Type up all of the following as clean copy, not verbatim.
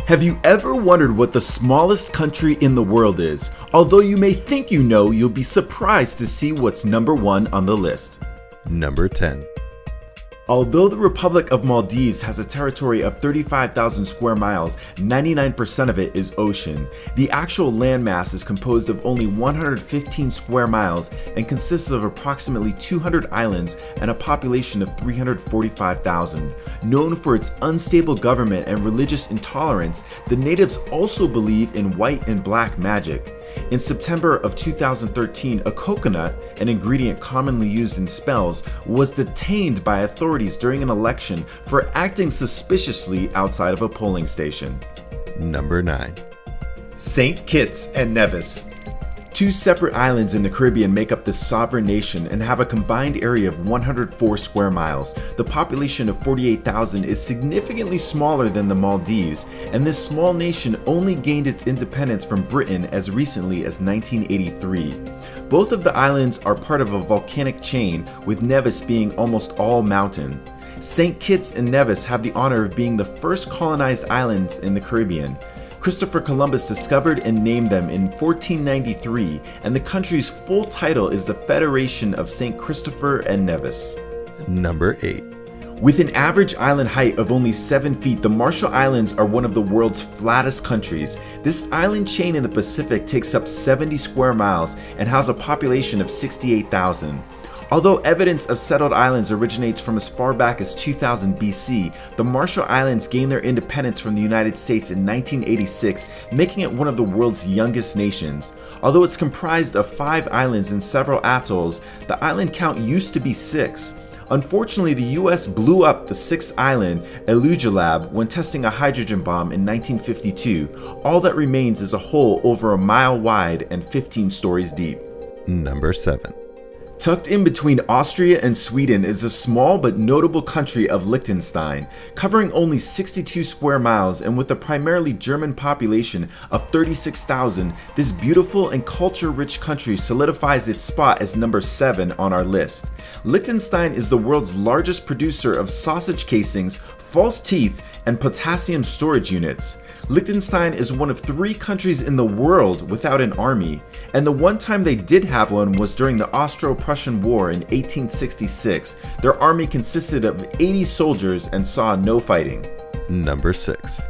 Have you ever wondered what the smallest country in the world is? Although you may think you know, you'll be surprised to see what's number 1 on the list. Number 10. Although the Republic of Maldives has a territory of 35,000 square miles, 99% of it is ocean. The actual landmass is composed of only 115 square miles and consists of approximately 200 islands and a population of 345,000. Known for its unstable government and religious intolerance, the natives also believe in white and black magic. In September of 2013, a coconut, an ingredient commonly used in spells, was detained by authorities during an election for acting suspiciously outside of a polling station. Number 9. St. Kitts and Nevis. 2 separate islands in the Caribbean make up this sovereign nation and have a combined area of 104 square miles. The population of 48,000 is significantly smaller than the Maldives, and this small nation only gained its independence from Britain as recently as 1983. Both of the islands are part of a volcanic chain, with Nevis being almost all mountain. St. Kitts and Nevis have the honor of being the first colonized islands in the Caribbean. Christopher Columbus discovered and named them in 1493, and the country's full title is the Federation of St. Christopher and Nevis. Number 8. With an average island height of only 7 feet, the Marshall Islands are one of the world's flattest countries. This island chain in the Pacific takes up 70 square miles and has a population of 68,000. Although evidence of settled islands originates from as far back as 2000 BC, the Marshall Islands gained their independence from the United States in 1986, making it one of the world's youngest nations. Although it's comprised of 5 islands and several atolls, the island count used to be 6. Unfortunately, the US blew up the 6th island, Elugelab, when testing a hydrogen bomb in 1952. All that remains is a hole over a mile wide and 15 stories deep. Number 7. Tucked in between Austria and Sweden is the small but notable country of Liechtenstein. Covering only 62 square miles and with a primarily German population of 36,000, this beautiful and culture-rich country solidifies its spot as number 7 on our list. Liechtenstein is the world's largest producer of sausage casings, false teeth, and potassium storage units. Liechtenstein is one of 3 countries in the world without an army, and the one time they did have one was during the Austro-Prussian War in 1866. Their army consisted of 80 soldiers and saw no fighting. Number 6.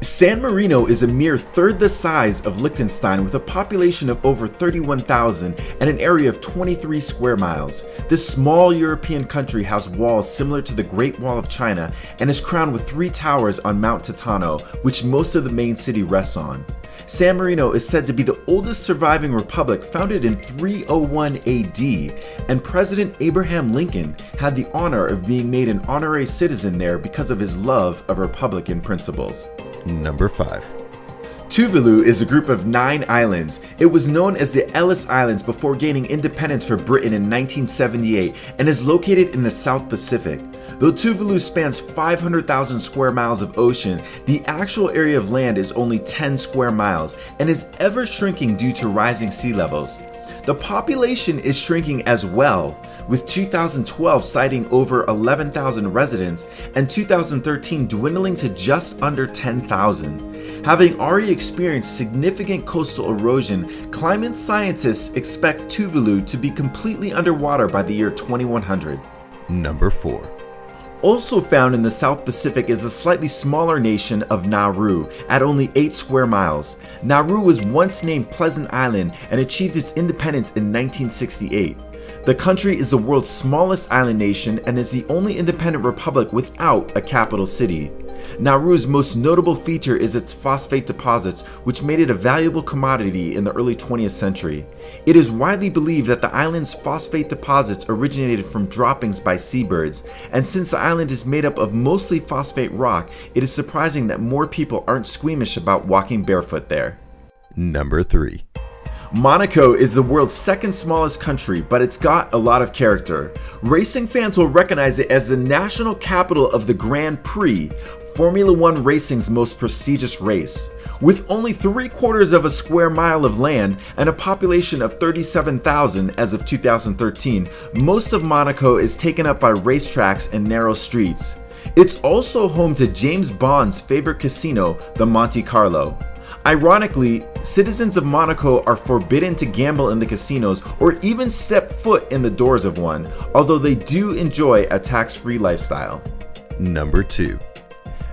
San Marino is a mere third the size of Liechtenstein with a population of over 31,000 and an area of 23 square miles. This small European country has walls similar to the Great Wall of China and is crowned with 3 towers on Mount Titano, which most of the main city rests on. San Marino is said to be the oldest surviving republic, founded in 301 AD, and President Abraham Lincoln had the honor of being made an honorary citizen there because of his love of Republican principles. Number 5. Tuvalu is a group of 9 islands. It was known as the Ellis Islands before gaining independence for Britain in 1978 and is located in the South Pacific. Though Tuvalu spans 500,000 square miles of ocean, the actual area of land is only 10 square miles and is ever shrinking due to rising sea levels. The population is shrinking as well, with 2012 citing over 11,000 residents and 2013 dwindling to just under 10,000. Having already experienced significant coastal erosion, climate scientists expect Tuvalu to be completely underwater by the year 2100. Number 4. Also found in the South Pacific is the slightly smaller nation of Nauru at only 8 square miles. Nauru was once named Pleasant Island and achieved its independence in 1968. The country is the world's smallest island nation and is the only independent republic without a capital city. Nauru's most notable feature is its phosphate deposits, which made it a valuable commodity in the early 20th century. It is widely believed that the island's phosphate deposits originated from droppings by seabirds, and since the island is made up of mostly phosphate rock, it is surprising that more people aren't squeamish about walking barefoot there. Number 3. Monaco is the world's 2nd smallest country, but it's got a lot of character. Racing fans will recognize it as the national capital of the Grand Prix, Formula One racing's most prestigious race. With only 3/4 of a square mile of land and a population of 37,000 as of 2013, most of Monaco is taken up by racetracks and narrow streets. It's also home to James Bond's favorite casino, the Monte Carlo. Ironically, citizens of Monaco are forbidden to gamble in the casinos or even step foot in the doors of one, although they do enjoy a tax-free lifestyle. Number 2.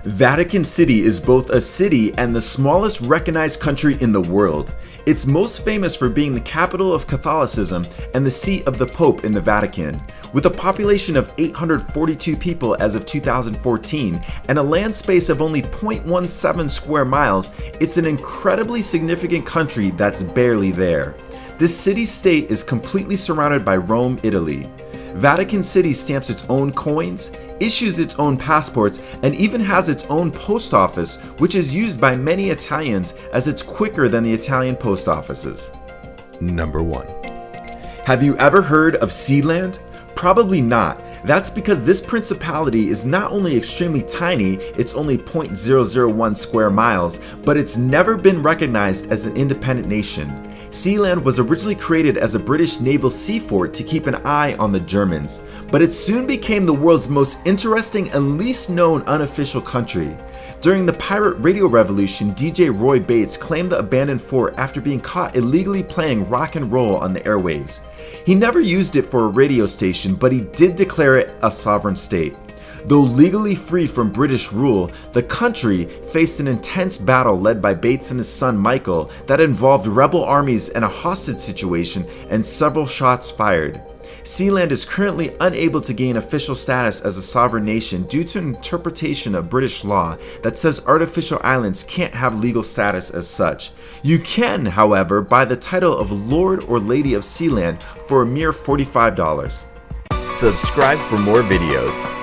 Vatican City is both a city and the smallest recognized country in the world. It's most famous for being the capital of Catholicism and the seat of the Pope in the Vatican. With a population of 842 people as of 2014 and a land space of only 0.17 square miles, it's an incredibly significant country that's barely there. This city-state is completely surrounded by Rome, Italy. Vatican City stamps its own coins, issues its own passports, and even has its own post office, which is used by many Italians as it's quicker than the Italian post offices. Number 1. Have you ever heard of Sealand? Probably not. That's because this principality is not only extremely tiny, it's only 0.001 square miles, but it's never been recognized as an independent nation. Sealand was originally created as a British naval sea fort to keep an eye on the Germans, but it soon became the world's most interesting and least known unofficial country. During the pirate radio revolution, DJ Roy Bates claimed the abandoned fort after being caught illegally playing rock and roll on the airwaves. He never used it for a radio station, but he did declare it a sovereign state. Though legally free from British rule, the country faced an intense battle led by Bates and his son Michael that involved rebel armies and a hostage situation and several shots fired. Sealand is currently unable to gain official status as a sovereign nation due to an interpretation of British law that says artificial islands can't have legal status as such. You can, however, buy the title of Lord or Lady of Sealand for a mere $45. Subscribe for more videos.